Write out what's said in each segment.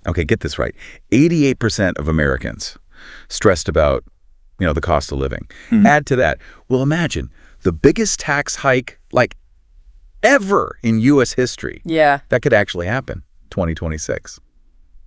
Okay, get this right. 88% of Americans stressed about, the cost of living. Add to that, well, imagine the biggest tax hike like ever in U.S. history. Yeah. That could actually happen 2026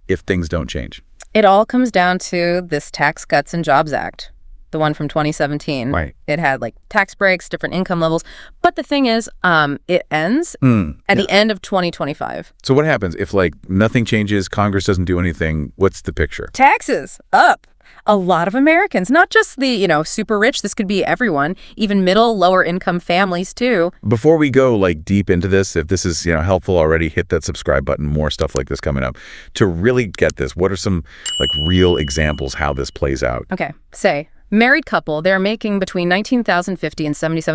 if things don't change. It all comes down to this Tax Cuts and Jobs Act, the one from 2017. Right. It had tax breaks, different income levels. But the thing is, it ends at the end of 2025. So what happens if nothing changes, Congress doesn't do anything? What's the picture? Taxes up. A lot of Americans, not just the, super rich. This could be everyone, even middle, lower income families too. Before we go deep into this, if this is, helpful already, hit that subscribe button. More stuff like this coming up. To really get this, what are some real examples how this plays out? Okay, say married couple, they're making between $19,050 and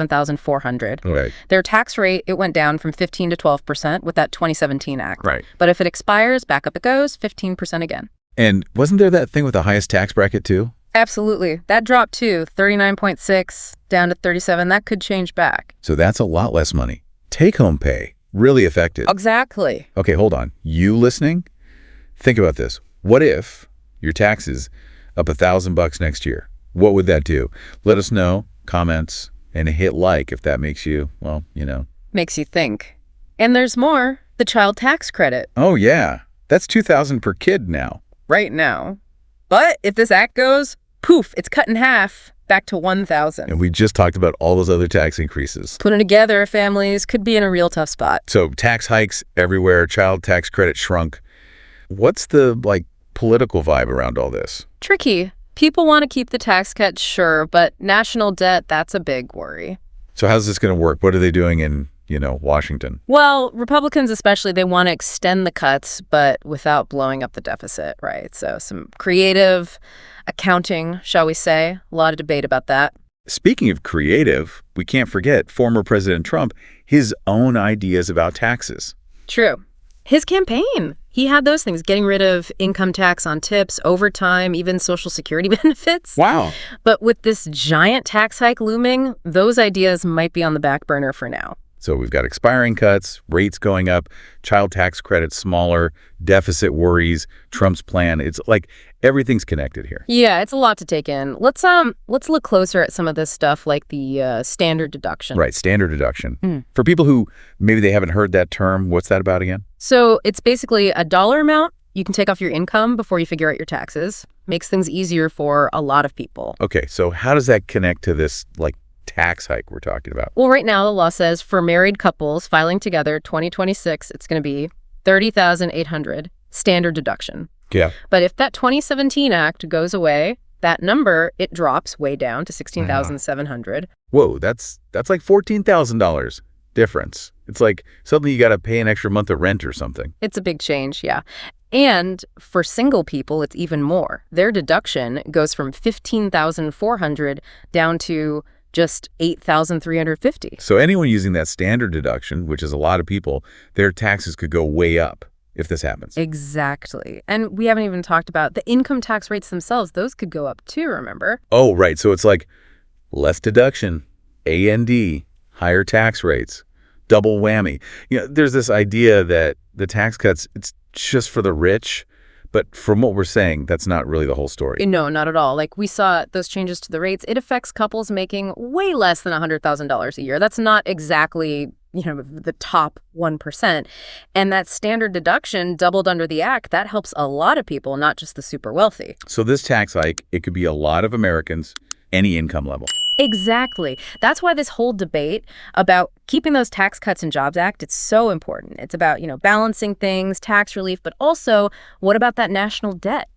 $77,400. Right. Their tax rate, it went down from 15 to 12% with that 2017 act. Right. But if it expires, back up it goes, 15% again. And wasn't there that thing with the highest tax bracket too? Absolutely. That dropped too, 39.6 down to 37. That could change back. So that's a lot less money. Take-home pay, really affected. Exactly. Okay, hold on. You listening? Think about this. What if your taxes up $1,000 next year? What would that do? Let us know, comments, and hit like if that makes you, Makes you think. And there's more. The child tax credit. Oh, yeah. That's $2,000 per kid now. Right now. But if this act goes, poof, it's cut in half, back to $1,000. And we just talked about all those other tax increases. Putting together, families could be in a real tough spot. So tax hikes everywhere, child tax credit shrunk. What's the, political vibe around all this? Tricky. People want to keep the tax cuts, sure, but national debt, that's a big worry. So how's this going to work? What are they doing in Washington? Well, Republicans especially, they want to extend the cuts, but without blowing up the deficit, right? So some creative accounting, shall we say. A lot of debate about that. Speaking of creative, we can't forget former President Trump, his own ideas about taxes. True. His campaign, he had those things, getting rid of income tax on tips, overtime, even Social Security benefits. Wow. But with this giant tax hike looming, those ideas might be on the back burner for now. So we've got expiring cuts, rates going up, child tax credits smaller, deficit worries, Trump's plan. It's everything's connected here. Yeah, it's a lot to take in. Let's look closer at some of this stuff like the standard deduction. Right, standard deduction. For people who maybe they haven't heard that term, what's that about again? So it's basically a dollar amount you can take off your income before you figure out your taxes. Makes things easier for a lot of people. Okay, so how does that connect to this tax hike we're talking about? Well, right now the law says for married couples filing together 2026, it's going to be $30,800 standard deduction. Yeah. But if that 2017 act goes away, that number, it drops way down to $16,700. Whoa, that's $14,000 difference. It's suddenly you got to pay an extra month of rent or something. It's a big change, yeah. And for single people, it's even more. Their deduction goes from $15,400 down to just $8,350. So anyone using that standard deduction, which is a lot of people, their taxes could go way up if this happens. Exactly. And we haven't even talked about the income tax rates themselves. Those could go up too, remember? Oh, right. So it's less deduction, A&D, higher tax rates, double whammy. There's this idea that the tax cuts, it's just for the rich. But from what we're saying, that's not really the whole story. No, not at all. We saw those changes to the rates. It affects couples making way less than $100,000 a year. That's not exactly, the top 1%. And that standard deduction doubled under the act, that helps a lot of people, not just the super wealthy. So this tax hike, it could be a lot of Americans, any income level. Exactly. That's why this whole debate about keeping those Tax Cuts and Jobs Act, it's so important. It's about, balancing things, tax relief, but also what about that national debt?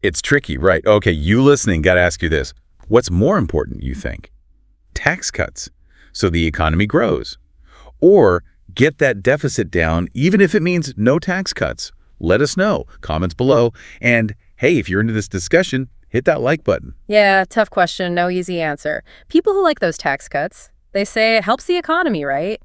It's tricky, right? Okay, you listening, got to ask you this. What's more important, you think? Tax cuts, so the economy grows. Or get that deficit down, even if it means no tax cuts. Let us know. Comments below. And hey, if you're into this discussion, hit that like button. Yeah, tough question, no easy answer. People who like those tax cuts, they say it helps the economy, right?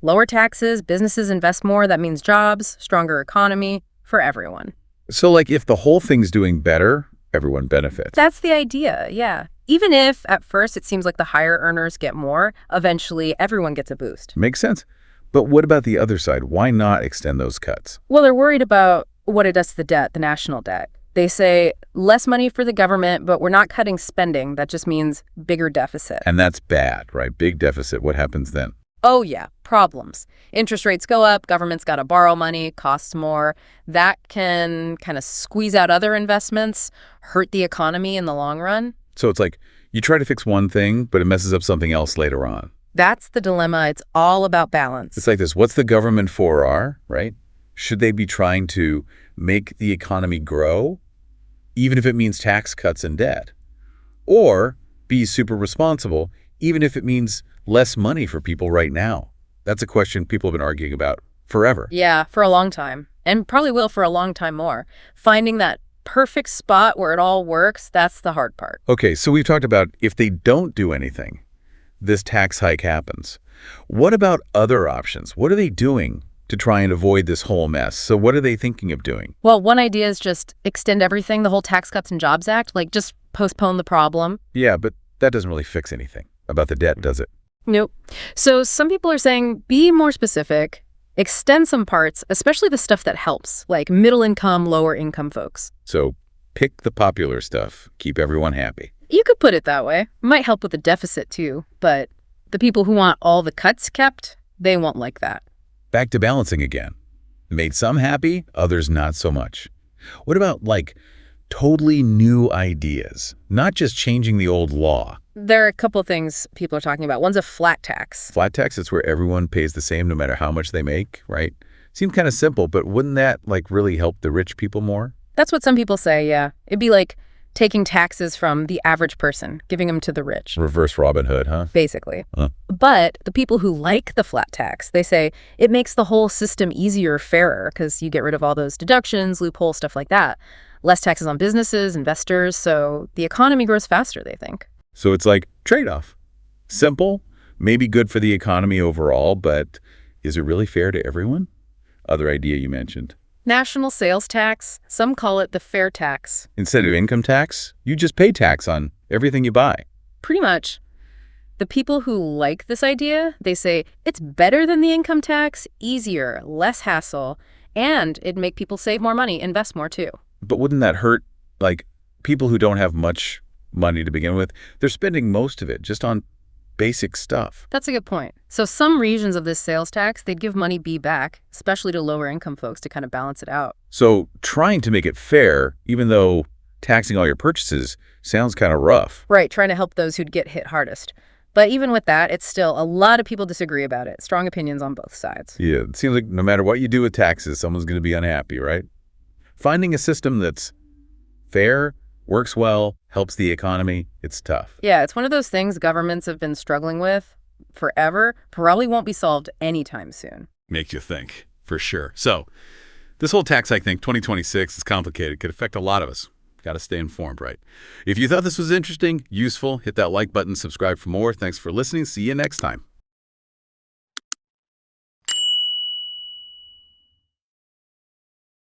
Lower taxes, businesses invest more, that means jobs, stronger economy for everyone. So if the whole thing's doing better, everyone benefits. That's the idea, yeah. Even if at first it seems like the higher earners get more, eventually everyone gets a boost. Makes sense. But what about the other side? Why not extend those cuts? Well, they're worried about what it does to the debt, the national debt. They say less money for the government, but we're not cutting spending. That just means bigger deficit. And that's bad, right? Big deficit. What happens then? Oh, yeah, problems. Interest rates go up, government's got to borrow money, costs more. That can kind of squeeze out other investments, hurt the economy in the long run. So it's like you try to fix one thing, but it messes up something else later on. That's the dilemma. It's all about balance. It's like this. What's the government for, right? Should they be trying to make the economy grow, even if it means tax cuts and debt? Or be super responsible, even if it means less money for people right now? That's a question people have been arguing about forever. Yeah, for a long time. And probably will for a long time more. Finding that perfect spot where it all works, that's the hard part. Okay, so we've talked about if they don't do anything, this tax hike happens. What about other options? What are they doing to try and avoid this whole mess? So what are they thinking of doing? Well, one idea is just extend everything, the whole Tax Cuts and Jobs Act, like just postpone the problem. Yeah, but that doesn't really fix anything about the debt, does it? Nope. So some people are saying be more specific, extend some parts, especially the stuff that helps, like middle income, lower income folks. So pick the popular stuff, keep everyone happy. You could put it that way. Might help with the deficit too, but the people who want all the cuts kept, they won't like that. Back to balancing again. Made some happy, others not so much. What about, like, totally new ideas, not just changing the old law? There are a couple of things people are talking about. One's a flat tax. Flat tax is where everyone pays the same no matter how much they make, right? Seems kind of simple, but wouldn't that, like, really help the rich people more? That's what some people say, yeah. It'd be like taking taxes from the average person, giving them to the rich. Reverse Robin Hood, huh? Basically. Huh. But the people who like the flat tax, they say it makes the whole system easier, fairer, because you get rid of all those deductions, loopholes, stuff like that. Less taxes on businesses, investors, so the economy grows faster, they think. So it's like trade-off. Simple, maybe good for the economy overall, but is it really fair to everyone? Other idea you mentioned. National sales tax, some call it the fair tax. Instead of income tax, you just pay tax on everything you buy. Pretty much. The people who like this idea, they say it's better than the income tax, easier, less hassle, and it'd make people save more money, invest more too. But wouldn't that hurt, like, people who don't have much money to begin with? They're spending most of it just on basic stuff. That's a good point. So some regions of this sales tax, they'd give money B back, especially to lower income folks to kind of balance it out. So trying to make it fair, even though taxing all your purchases, sounds kind of rough. Right, trying to help those who'd get hit hardest. But even with that, it's still a lot of people disagree about it. Strong opinions on both sides. Yeah, it seems like no matter what you do with taxes, someone's going to be unhappy, right? Finding a system that's fair, works well, helps the economy, it's tough. Yeah, it's one of those things governments have been struggling with forever, probably won't be solved anytime soon. Makes you think, for sure. So this whole tax hike thing, 2026, is complicated, could affect a lot of us. Got to stay informed, right? If you thought this was interesting, useful, hit that like button, subscribe for more. Thanks for listening. See you next time.